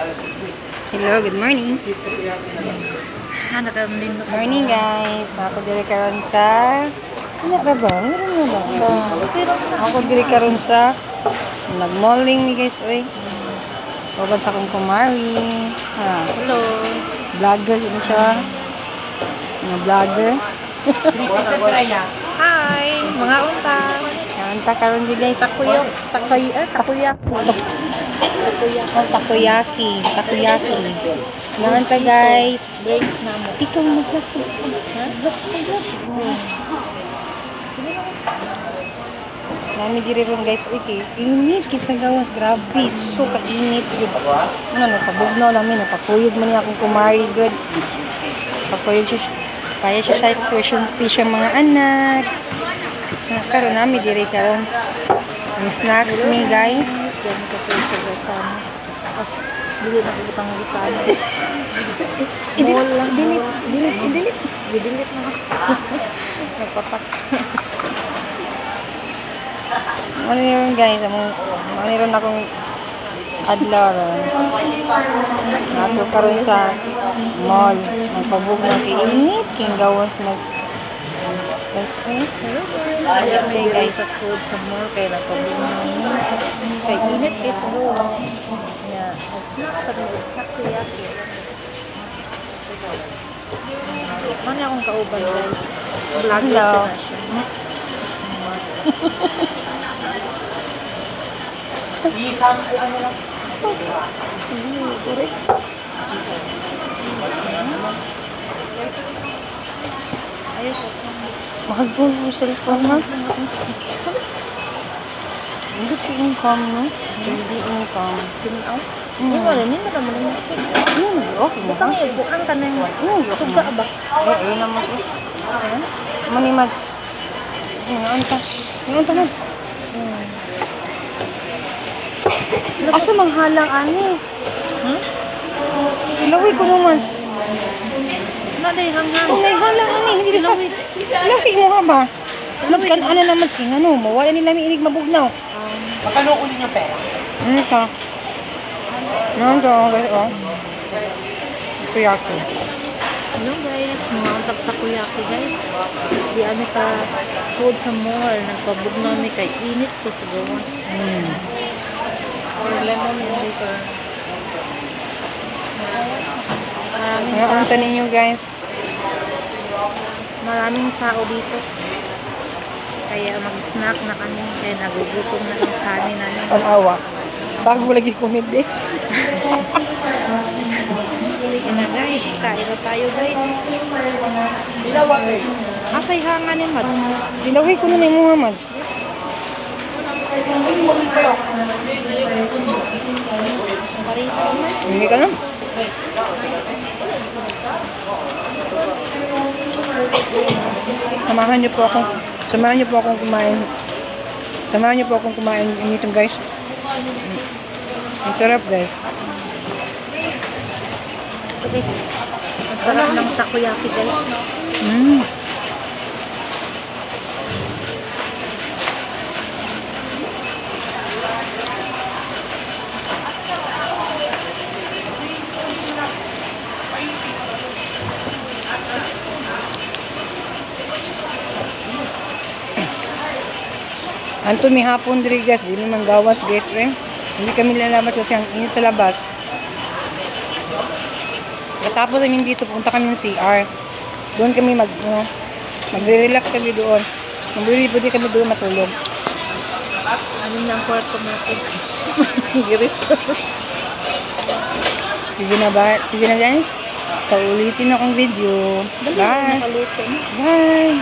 Hello, good morning. Good Morning guys. Ako diri karon sa ba? Meron mo ba? Ako diri karon sa nag-malling ni guys, oy. Oban sa akong kumari. Ha. Hello. Vlogger yun siya. Mga vlogger. Hi, mga unta. Kanta karon di guys. Takoyaki. Takoyaki. Kanta guys. Drinks na mo. Ikaw mas laki. Nami diri ron guys, okay. Init kisa gawas, grabe. So kainit gud. Ano pabugnaw namin, napakuyog man niya akong kumari good. Pakuyog siya. Kaya siya sa situation siya mga anak. Karon nami diri karon. May snacks me guys. Diyan sa sa dili na ko butang gisan. Delete. Gidilit na ako. Nagpatak. Ano yun guys, ano yun akong adlaw ron. Nato karon sa mall. Nagpabugnaw kay init, king gawas mag Hello guys. Okay guys. Sa food sa mall kay nagpabugnaw ni. Kay init is go. Yeah, snack sa takoyaki. Mani akong kauban guys. Vlogger Hello. na siya. Ayos. Mahagpon mo cellphone na. Hindi ko income, no? Hindi income. Tinaw. Ni wala ni naman mo. Okay mo. Butang ibuan ka na yung suga ba? Ayun naman ko. Manimads. Ano Mads? Asa manghalang ani? Ilawi ko naman. Naday hanghang. Kung may halang ani, hindi na. Ilawi mo ha ba? Mads kan ano naman king ano mo? Wala nila may inig mabugnaw. Magkano uli niyo pera? Ito. Ito, guys, oh. Takoyaki. Hello guys, mga takoyaki guys. Di ano sa food sa mall, nagpabugnaw mi kay init ko sa gawas. Or lemon water. Ang tanin nyo guys. Maraming tao dito. Kaya mag-snack na kami. Kaya nagugutom na ang kanin namin. Tanawa. Saan mo lagi komedi? Yan na guys, kain na tayo guys. Asay hanga ni Mads. Ilawi ko na ni Muhammad. Parito naman. Hindi ka na? Samahan niyo po akong kumain. Samahan niyo po akong kumain nito guys. Ang sarap guys. Ito guys, ang sarap ng takoyaki guys. Anto may hapon diri guys, di man gawas guys eh. Hindi kami lalabas kasi ang init sa labas. Katapos namin dito, punta kami ng CR. Doon kami magre-relax kami doon. Pwede kami doon matulog. Ano yung kwarto natin? Giris. Sige na guys. Paulitin akong video. Bye. Nakaluto na. Bye.